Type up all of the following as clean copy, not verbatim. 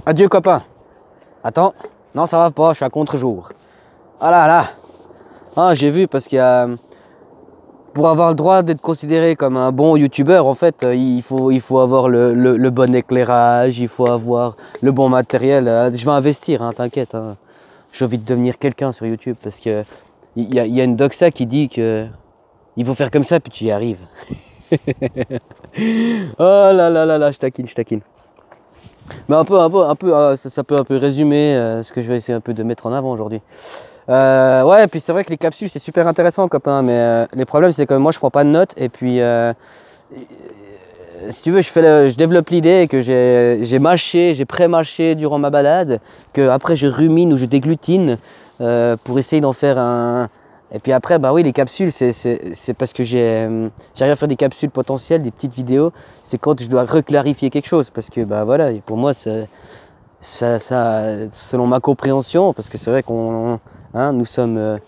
Adieu copain. Attends, non ça va pas, je suis à contre-jour. Ah là là. Ah j'ai vu parce qu'il y a... Pour avoir le droit d'être considéré comme un bon youtubeur, en fait, il faut avoir le bon éclairage, il faut avoir le bon matériel. Je vais investir, hein, t'inquiète. Hein. J'ai envie de devenir quelqu'un sur YouTube parce que il y a une doxa qui dit que il faut faire comme ça puis tu y arrives. Oh là là là là, je taquine, je taquine. Mais ça peut un peu résumer ce que je vais essayer un peu de mettre en avant aujourd'hui. Ouais, et puis c'est vrai que les capsules c'est super intéressant, copain, mais les problèmes c'est que moi je prends pas de notes et puis si tu veux, je développe l'idée que j'ai mâché, j'ai pré-mâché durant ma balade, que après je rumine ou je déglutine pour essayer d'en faire un. Et puis après, bah oui, les capsules, c'est parce que j'arrive à faire des capsules potentielles, des petites vidéos. C'est quand je dois reclarifier quelque chose, parce que bah voilà, pour moi, selon ma compréhension, parce que c'est vrai qu'on, hein, nous sommes,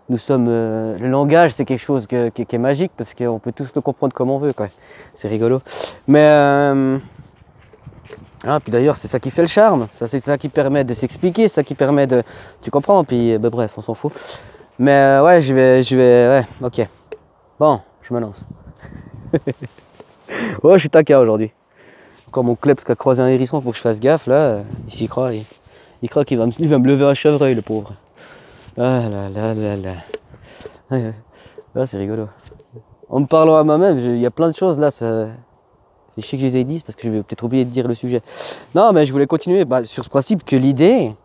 le langage, c'est quelque chose qui est magique, parce qu'on peut tous le comprendre comme on veut, quoi. C'est rigolo. Mais ah, puis d'ailleurs, c'est ça qui fait le charme. C'est ça qui permet de s'expliquer, c'est ça qui permet de, tu comprends. Puis bah, bref, on s'en fout. Mais ouais, ouais, ok. Bon, je me lance. Ouais, je suis taquin aujourd'hui. Quand mon kleps qui a croisé un hérisson, faut que je fasse gaffe là. Il s'y croit, il croit qu'il va me lever un chevreuil, le pauvre. Ah là là là là. Ah, c'est rigolo. En me parlant à moi-même, il y a plein de choses là. C'est chier que je les ai dit parce que je vais peut-être oublier de dire le sujet. Non, mais je voulais continuer sur ce principe que l'idée,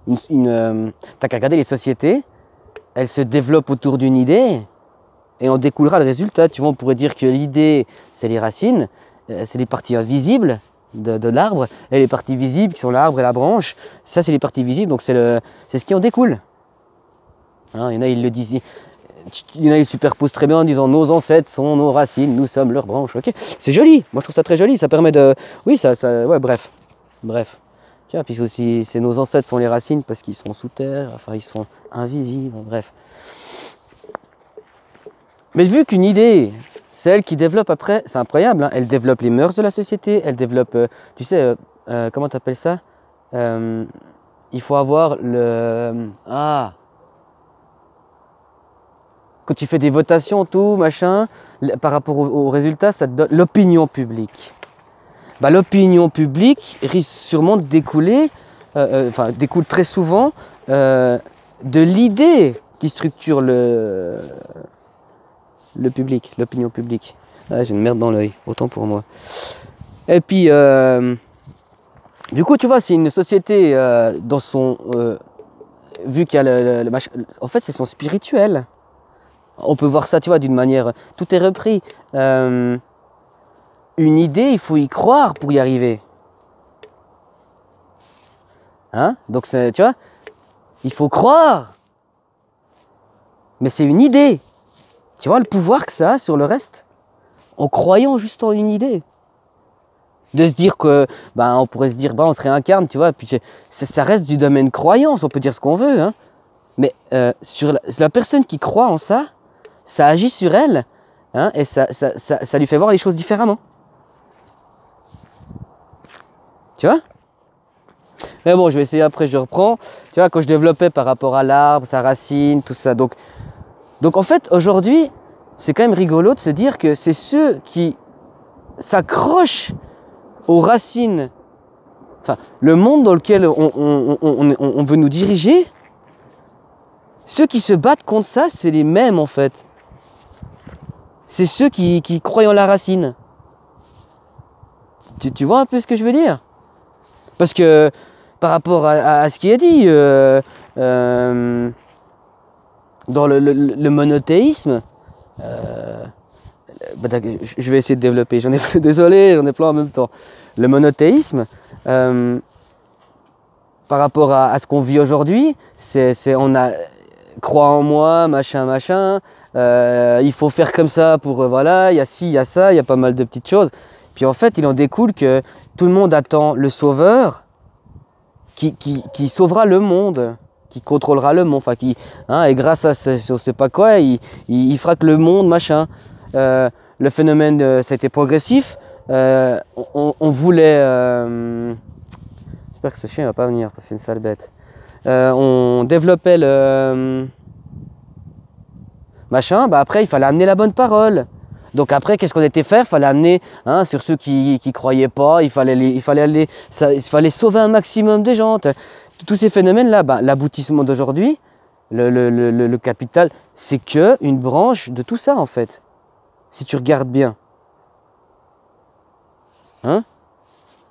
t'as qu'à regarder les sociétés. Elle se développe autour d'une idée et on découlera le résultat. Tu vois, on pourrait dire que l'idée, c'est les racines, c'est les parties invisibles de l'arbre, et les parties visibles qui sont l'arbre et la branche, ça c'est les parties visibles, donc c'est ce qui en découle. Hein, il y en a, ils le disent, il y en a, ils superposent très bien en disant nos ancêtres sont nos racines, nous sommes leurs branches. Ok, c'est joli, moi je trouve ça très joli, ça permet de... Oui, ouais, bref. Tiens, puis aussi, c'est nos ancêtres sont les racines parce qu'ils sont sous terre, enfin ils sont invisibles, bref. Mais vu qu'une idée, c'est elle qui développe après, c'est incroyable, hein, elle développe les mœurs de la société, elle développe, tu sais, comment t'appelles ça, il faut avoir quand tu fais des votations, tout, machin, par rapport aux résultats, ça te donne l'opinion publique. Bah, l'opinion publique risque sûrement de découler, découle très souvent de l'idée qui structure le public, l'opinion publique. Ah, j'ai une merde dans l'œil, autant pour moi. Et puis, du coup, tu vois, c'est une société dans son... vu qu'il y a en fait, c'est son spirituel. On peut voir ça, tu vois, d'une manière... Tout est repris. Une idée, il faut y croire pour y arriver. Hein? Donc, tu vois, il faut croire. Mais c'est une idée. Tu vois le pouvoir que ça a sur le reste? En croyant juste en une idée. De se dire que, on pourrait se dire, on se réincarne, tu vois, puis ça reste du domaine croyance, on peut dire ce qu'on veut, hein. Mais sur la personne qui croit en ça, ça agit sur elle, hein, et ça lui fait voir les choses différemment. Tu vois? Mais bon, je vais essayer après, je reprends. Tu vois, quand je développais par rapport à l'arbre, sa racine, tout ça. Donc en fait, aujourd'hui, c'est quand même rigolo de se dire que c'est ceux qui s'accrochent aux racines, enfin, le monde dans lequel on veut nous diriger, ceux qui se battent contre ça, c'est les mêmes en fait. C'est ceux qui croient en la racine. Tu vois un peu ce que je veux dire? Parce que par rapport à ce qui est dit dans le monothéisme, je vais essayer de développer, désolé, j'en ai plein en même temps. Le monothéisme, par rapport à ce qu'on vit aujourd'hui, on a crois en moi, machin, il faut faire comme ça pour, voilà, il y a ci, il y a ça, il y a pas mal de petites choses. Puis en fait, il en découle que tout le monde attend le sauveur qui sauvera le monde, qui contrôlera le monde, enfin et grâce à je sais pas quoi, il fera que le monde, machin. Le phénomène, ça a été progressif. On voulait, J'espère que ce chien va pas venir parce que c'est une sale bête. On développait le machin, bah après il fallait amener la bonne parole. Donc après, qu'est-ce qu'on était faire? Il fallait amener, hein, sur ceux qui croyaient pas, il fallait sauver un maximum de gens. Tous ces phénomènes-là, bah, l'aboutissement d'aujourd'hui, le capital, c'est que une branche de tout ça en fait. Si tu regardes bien. Hein?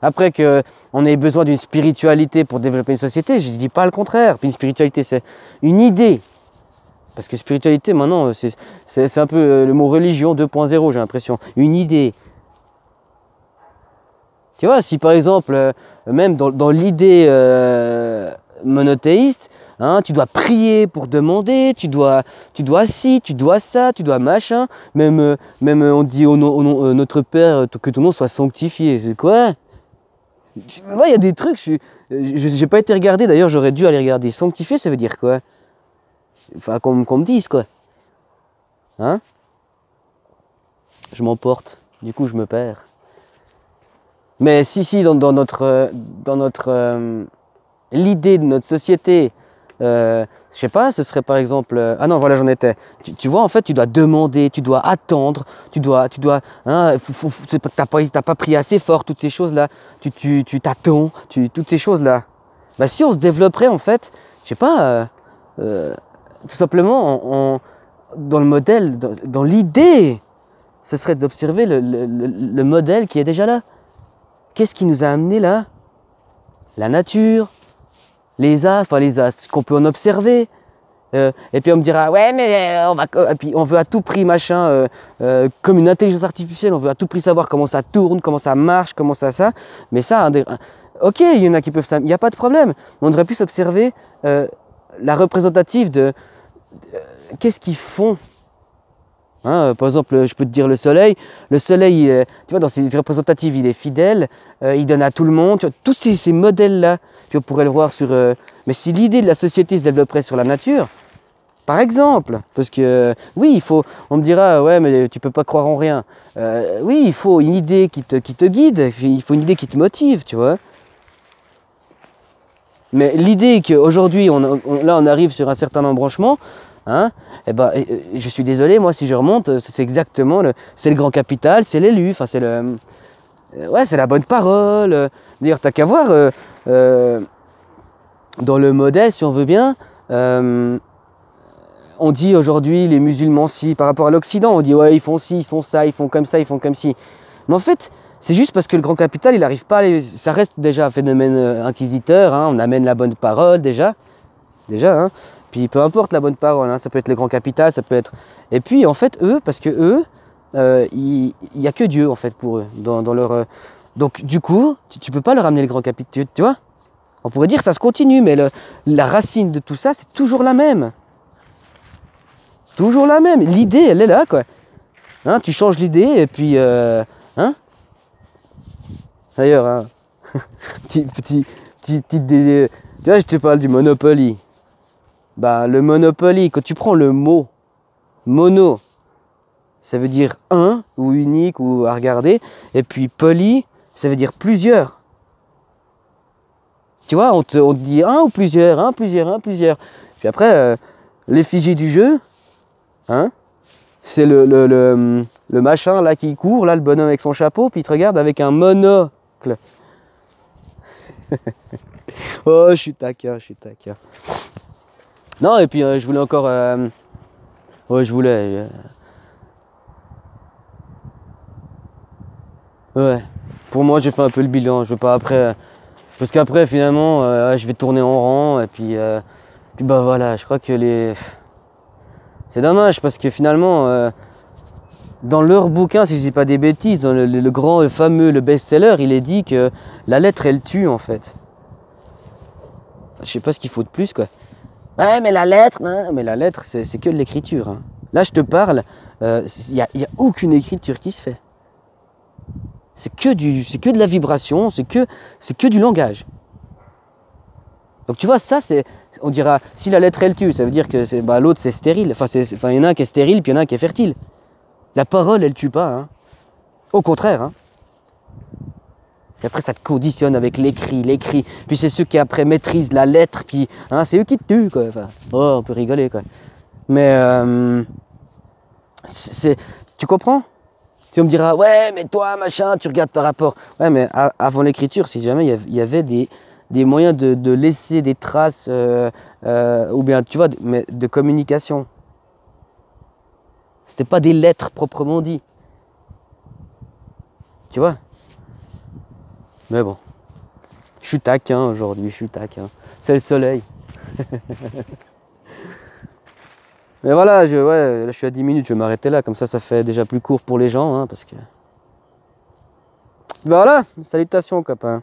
Après qu'on ait besoin d'une spiritualité pour développer une société, je ne dis pas le contraire. Puis une spiritualité, c'est une idée. Parce que spiritualité, maintenant, c'est un peu le mot religion 2.0, j'ai l'impression. Une idée. Tu vois, si par exemple, même dans l'idée monothéiste, hein, tu dois prier pour demander, tu dois ci, tu dois ça, tu dois machin. Même on dit au nom notre Père, que ton nom soit sanctifié. C'est quoi? Ouais, il y a des trucs, j'ai pas été regardé, d'ailleurs j'aurais dû aller regarder. Sanctifié, ça veut dire quoi? Enfin, qu'on me dise quoi. Hein? Je m'emporte, du coup je me perds. Mais si, dans notre l'idée de notre société, je sais pas, ce serait par exemple... ah non, voilà, j'en étais. Tu vois, en fait, tu dois demander, tu dois attendre, tu dois hein, t'as pas pris assez fort, toutes ces choses-là. Tu t'attends, toutes ces choses-là. Bah si on se développerait, en fait, je sais pas, tout simplement, dans le modèle, dans l'idée, ce serait d'observer le modèle qui est déjà là. Qu'est-ce qui nous a amené là? La nature, les astres, ce qu'on peut en observer. Et puis on me dira, ouais, mais et puis on veut à tout prix, machin, comme une intelligence artificielle, on veut à tout prix savoir comment ça tourne, comment ça marche, comment ça. Mais ça, ok, il y en a qui peuvent ça, il n'y a pas de problème. On devrait plus observer la représentative de qu'est-ce qu'ils font. Hein, par exemple, je peux te dire le soleil, tu vois, dans ses représentatives, il est fidèle, il donne à tout le monde, tu vois, tous ces modèles-là, tu pourrais le voir sur... mais si l'idée de la société se développerait sur la nature, par exemple, parce que, oui, on me dira, ouais, mais tu peux pas croire en rien. Oui, il faut une idée qui te guide, il faut une idée qui te motive, tu vois. Mais l'idée qu'aujourd'hui, là, on arrive sur un certain embranchement, hein, eh ben, je suis désolé, moi si je remonte, c'est exactement c'est le grand capital, c'est l'élu, enfin c'est ouais, c'est la bonne parole. D'ailleurs, t'as qu'à voir dans le modèle, si on veut bien, on dit aujourd'hui les musulmans si par rapport à l'Occident, on dit ouais ils font ci, ils font ça, ils font comme ça, ils font comme ci. Mais en fait, c'est juste parce que le grand capital, il n'arrive pas ça reste déjà un phénomène inquisiteur, hein, on amène la bonne parole déjà, hein. Puis peu importe la bonne parole, hein, ça peut être le grand capital, ça peut être... Et puis en fait parce que eux, il n'y a que Dieu en fait pour eux, dans leur... Donc du coup, tu peux pas leur amener le grand capital, tu vois. On pourrait dire que ça se continue, mais la racine de tout ça, c'est toujours la même. Toujours la même, l'idée elle est là quoi. Hein, tu changes l'idée et puis... hein. D'ailleurs, hein, tu vois, je te parle du Monopoly. Bah, le Monopoly, quand tu prends le mot mono, ça veut dire un ou unique ou à regarder, et puis poly, ça veut dire plusieurs. Tu vois, on te dit un ou plusieurs, un, plusieurs. Puis après, l'effigie du jeu, hein, c'est le machin là qui court, là, le bonhomme avec son chapeau, puis il te regarde avec un monocle. Oh, je suis taquin. Non, et puis je voulais encore... ouais, je voulais... ouais, pour moi j'ai fait un peu le bilan, je veux pas après... parce qu'après finalement, je vais tourner en rang, et puis bah voilà, je crois que c'est dommage, parce que finalement, dans leur bouquin, si je dis pas des bêtises, dans le grand fameux, le best-seller, il est dit que la lettre, elle tue en fait. Je sais pas ce qu'il faut de plus, quoi. Ouais, mais la lettre, hein, mais la lettre, c'est que de l'écriture. Hein. Là, je te parle, il n'y a aucune écriture qui se fait. C'est que de la vibration, c'est que du langage. Donc tu vois, ça, on dira, si la lettre elle tue, ça veut dire que l'autre c'est stérile. Enfin, il y en a un qui est stérile, puis il y en a un qui est fertile. La parole, elle tue pas. Hein. Au contraire. Hein. Et après, ça te conditionne avec l'écrit. Puis c'est ceux qui après maîtrisent la lettre, puis hein, c'est eux qui te tuent, quoi. Enfin, oh, on peut rigoler, quoi. Mais tu comprends? Tu me diras, ouais, mais toi, machin, tu regardes par rapport. Ouais, mais avant l'écriture, si jamais il y avait des moyens de laisser des traces, ou bien, tu vois, mais de communication. C'était pas des lettres proprement dit. Tu vois? Mais bon, je suis taquin aujourd'hui, je suis taquin. C'est le soleil. Mais voilà, ouais, là je suis à 10 minutes, je vais m'arrêter là, comme ça fait déjà plus court pour les gens, hein, parce que... Ben voilà, salutations copains.